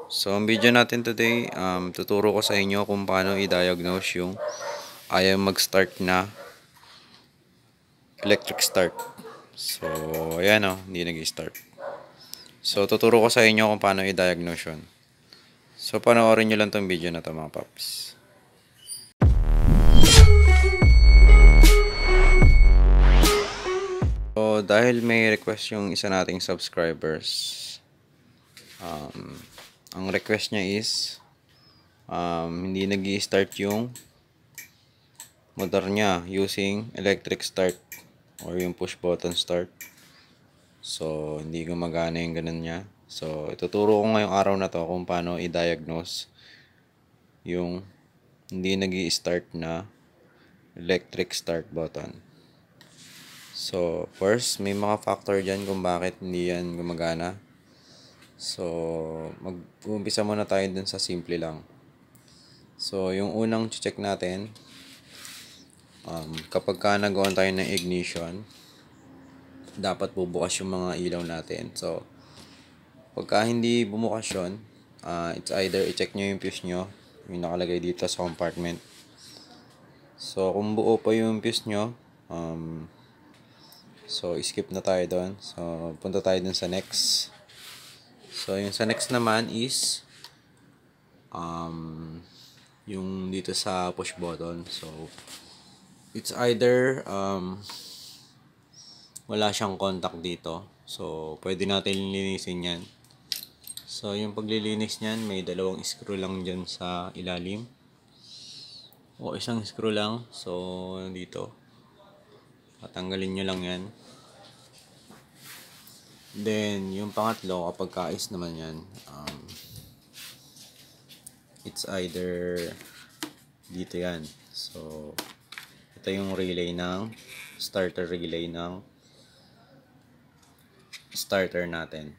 So, ang video natin today, tuturo ko sa inyo kung paano i-diagnose yung ayaw mag-start na electric start. So, ayan o, hindi nag-start. So, tuturo ko sa inyo kung paano i-diagnose yun. So, panoorin nyo lang tong video na to mga paps. So, dahil may request yung isa nating subscribers, ang request niya is hindi nag-i-start yung motor niya using electric start or yung push button start. So, hindi gumagana yung ganun niya. So, ituturo ko ngayong araw na to kung paano i-diagnose yung hindi nag-i-start na electric start button. So, first, may mga factor dyan kung bakit hindi yan gumagana. So, mag-uumpisa muna tayo dun sa simple lang. So, yung unang check natin, kapag ka nagawa tayo ng ignition, dapat bubukas yung mga ilaw natin. So, pagka hindi bumukas yun, it's either i-check nyo yung fuse nyo, yung nakalagay dito sa compartment. So, kung buo pa yung fuse nyo, so, skip na tayo doon. So, punta tayo dun sa next. So, yung sa next naman is yung dito sa push button. So, it's either wala siyang contact dito. So, pwede natin linisin yan. So, yung paglilinis niyan, may dalawang screw lang dyan sa ilalim. O isang screw lang. So, dito. Tatanggalin nyo lang yan. Then, yung pangatlo, kapag kaayos naman yan, it's either dito yan. So, ito yung relay ng starter relay ng starter natin.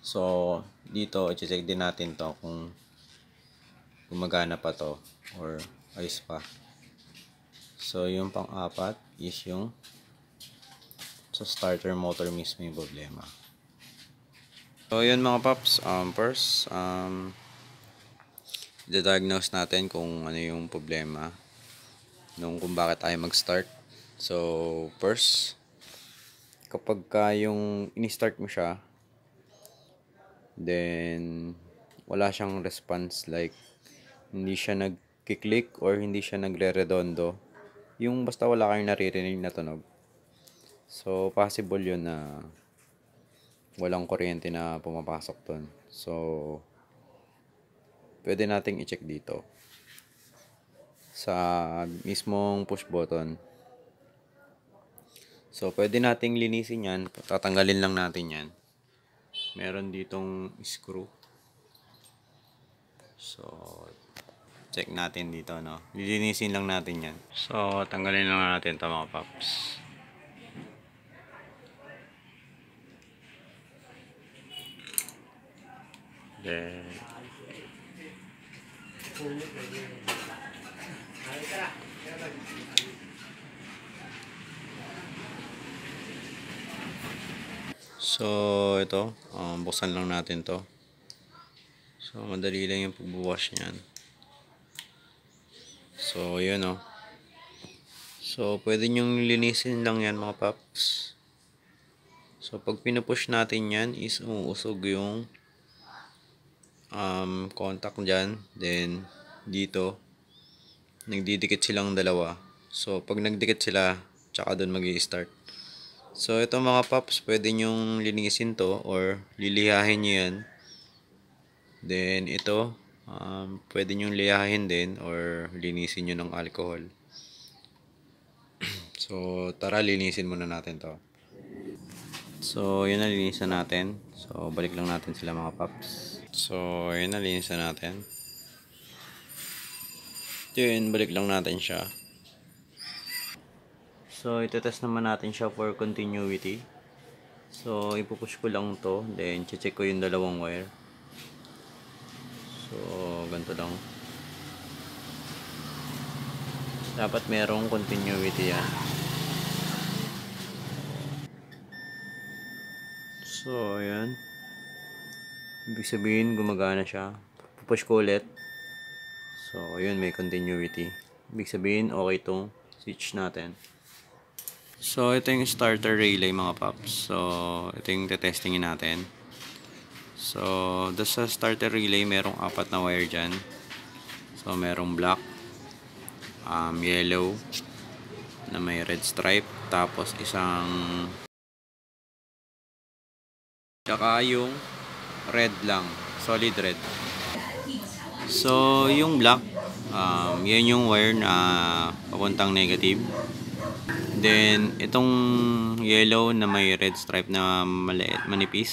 So, dito, i-check din natin to kung gumagana pa to or ayos pa. So, yung pang-apat is yung sa starter motor mismo yung problema. So, yun mga paps. First, i-diagnose natin kung ano yung problema nung kung bakit tayo mag-start. So, first, kapag ka yung in-start mo siya, then wala siyang response, like hindi siya nag-click or hindi siya nagre-redondo, yung basta wala kayong naririnig na tunog. So, possible yun na walang kuryente na pumapasok dun. So, pwede nating i-check dito sa mismong push button. So, pwede nating linisin yan. Tatanggalin lang natin yan. Meron ditong screw. So, check natin dito, no? Lilinisin lang natin yan. So, tanggalin lang natin ito mga paps. Then, so, ito, buksan lang natin to. So, madali lang yung pagbuwash niyan. So, yun o. So, pwede nyong linisin lang yan mga paps. So, pag pinupush natin yan, is umuusog yung contact dyan. Then, dito, nagdidikit silang dalawa. So, pag nagdikit sila, tsaka dun mag-i-start. So, ito mga paps, pwede nyong linisin to or lilihahin nyo yan. Then, ito, pwede nyong lihahin din or linisin nyo ng alcohol. So, tara, linisin muna natin to. So, yun na, linisan natin. So, balik lang natin sila mga paps. So, yun na, linisan natin. Yun, balik lang natin siya. So, itetest naman natin siya for continuity. So, ipupush ko lang to. Then, check ko yung dalawang wire. So, ganito lang. Dapat merong continuity yan. So, ayan. Ibig sabihin, gumagana siya. Pupush ko ulit. So, yun, may continuity. Ibig sabihin, okay itong switch natin. So, ito yung starter relay mga paps. So, ito yung testingin natin. So, sa starter relay, merong 4 na wire dyan. So, merong black, yellow, na may red stripe. Tapos, tsaka yung red lang. Solid red. So, yung black, yan yung wire na papuntang negative. Then, itong yellow na may red stripe na maliit, manipis.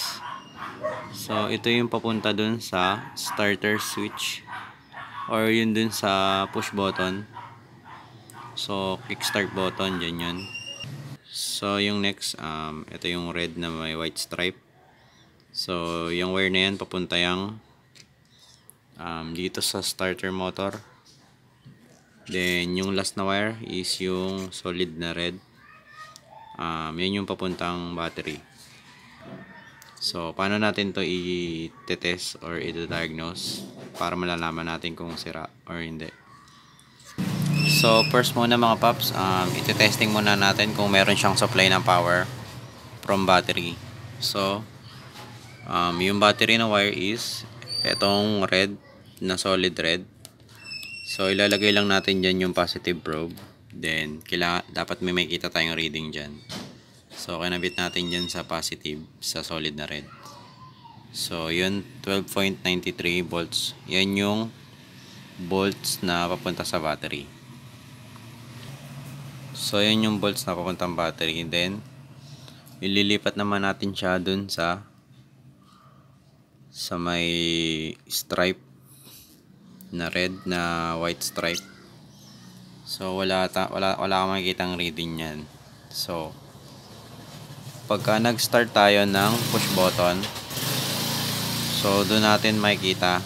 So, ito yung papunta dun sa starter switch. Or yun dun sa push button. So, kickstart button, dyan yun. So, yung next, ito yung red na may white stripe. So, yung wire na yan papunta yung dito sa starter motor. Then, yung last na wire is yung solid na red. Yan yung papuntang battery. So, paano natin to i-test or i-diagnose para malalaman natin kung sira or hindi. So, first muna mga paps, iti-testing muna natin kung meron siyang supply ng power from battery. So, yung battery na wire is etong red na solid red. So, ilalagay lang natin dyan yung positive probe. Then, dapat may makita tayong reading dyan. So, kinabit natin dyan sa positive, sa solid na red. So, yun, 12.93 volts. Yan yung volts na papunta sa battery. So, yan yung volts na papuntang battery. Then, ililipat naman natin siya dun sa may stripe na red na white stripe. So, wala kang makikitang reading yan. So, pagka nag-start tayo ng push button, so doon natin makikita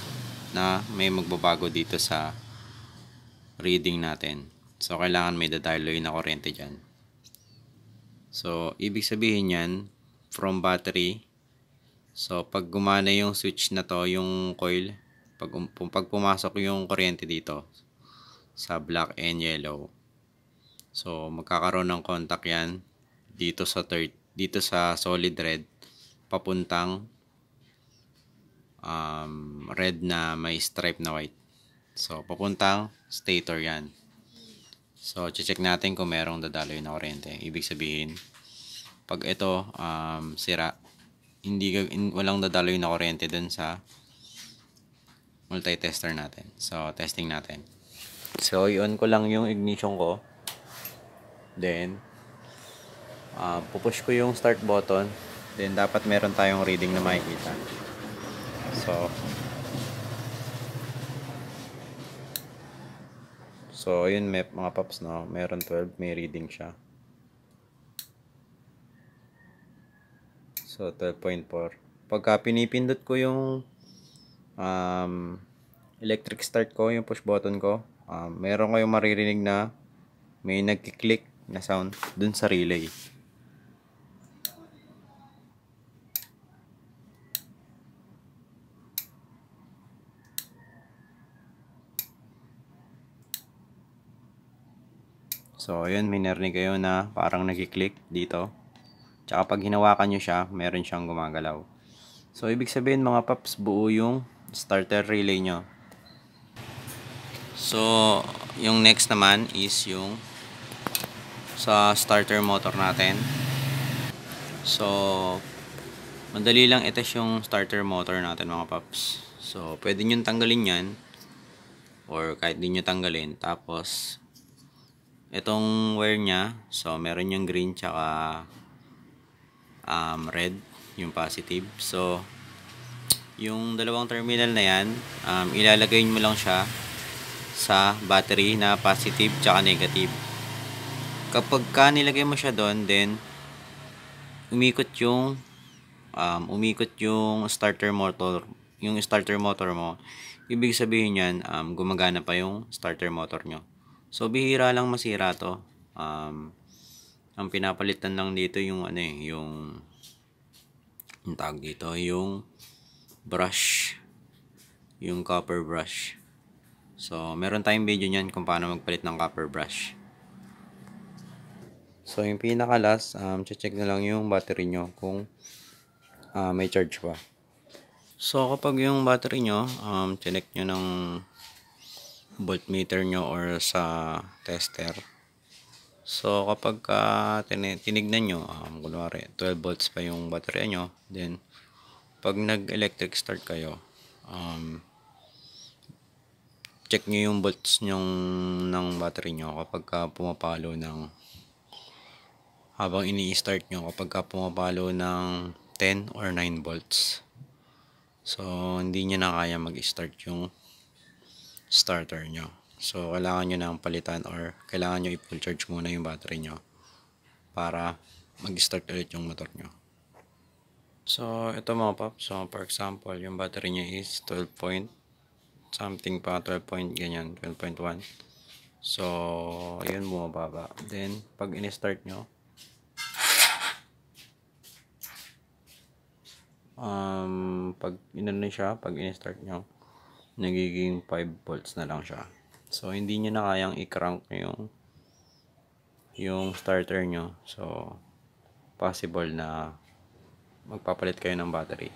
na may magbabago dito sa reading natin. So, kailangan may dadaloy na kuryente dyan. So, ibig sabihin yan, from battery, so pag gumana yung switch na to, yung coil, pag pumasok yung kuryente dito sa black and yellow, so magkakaroon ng contact yan dito sa solid red papuntang red na may stripe na white. So papuntang stator yan. So check natin kung merong dadaloy na kuryente. Ibig sabihin, pag ito sira, walang dadaloy na kuryente dun sa multi-tester natin. So, testing natin. So, i-on ko lang yung ignition ko. Then, pupush ko yung start button. Then, dapat meron tayong reading na makikita. So, yun mga paps, no? Meron 12, may reading siya. So, 12.4. Pagka pinipindot ko yung electric start ko, yung push button ko, meron kayong maririnig na may nagki-click na sound dun sa relay. So, yun, may narinig kayo na parang nagki-click dito. Tsaka pag hinawakan nyo siya, meron siyang gumagalaw. So, ibig sabihin mga paps, buo yung starter relay nyo. So, yung next naman is yung sa starter motor natin. So, madali lang i-test yung starter motor natin mga paps. So, pwede nyo tanggalin yan or kahit di nyo tanggalin. Tapos, itong wire nya, so meron yung green tsaka red, yung positive. So, yung dalawang terminal na yan, ilalagay mo lang siya sa battery na positive tsaka negative. Kapag nilagay mo siya doon, then umikot yung starter motor mo. Ibig sabihin yan, gumagana pa yung starter motor nyo. So, bihira lang masira to. Ang pinapalitan lang dito yung yung tawag dito, yung brush, yung copper brush. So, meron tayong video niyan kung paano magpalit ng copper brush. So, yung pinaka last, check na lang yung battery nyo kung may charge pa. So, kapag yung battery nyo, check nyo ng voltmeter nyo or sa tester. So, kapag tinignan nyo, kunwari 12 volts pa yung battery nyo, then, pag nag-electric start kayo, check nyo yung volts ng battery nyo kapag pumapalo ng, habang ini-start nyo, kapag pumapalo ng 10 or 9 volts. So, hindi nyo na kaya mag-start yung starter nyo. So, kailangan nyo nang palitan or kailangan nyo i-full charge muna yung battery nyo para mag-start ulit yung motor nyo. So, ito mga paps. So, for example, yung battery nyo is 12 point something pa, 12 point ganyan, 12.1. So, ayun, bumababa. Then, pag in-start nyo, pag inano siya, pag in-start nyo, nagiging 5 volts na lang siya. So, hindi nyo na kayang i-crank yung starter nyo. So, possible na magpapalit kayo ng battery.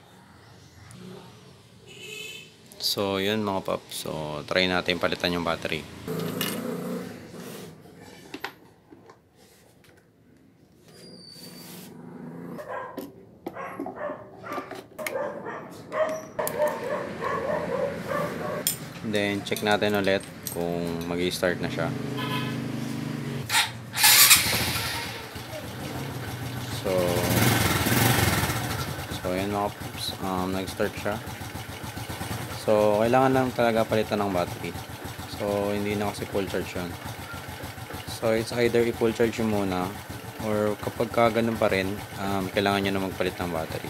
So, yun mga paps. So, try natin palitan yung battery. Then, check natin ulit kung mag-i-start na siya. So yan mga pops, nag-start siya. So, kailangan lang talaga palitan ng battery. So, hindi na kasi full charge yun. So, it's either i-full charge yun muna or kapag ganun pa rin, kailangan nyo na magpalit ng battery.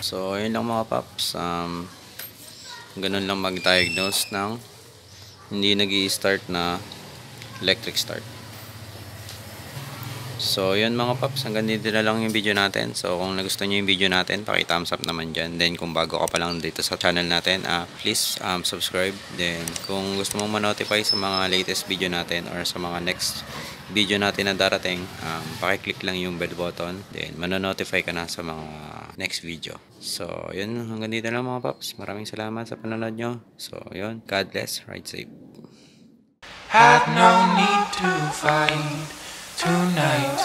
So, yun lang mga pops. Ganun lang mag-diagnose ng hindi nag-i-start na electric start. So, yun mga paps, hanggang dito na lang yung video natin. So, kung nagustuhan nyo yung video natin, paki-thumbs up naman dyan. Then, kung bago ka pa lang dito sa channel natin, please subscribe. Then, kung gusto mong ma-notify sa mga latest video natin or sa mga next video natin na darating, paki-click lang yung bell button. Then, manonotify ka na sa mga next video. So, yun, hanggang dito na lang mga paps. Maraming salamat sa panonood nyo. So, yun, God bless, ride safe. Had no need to fight tonight.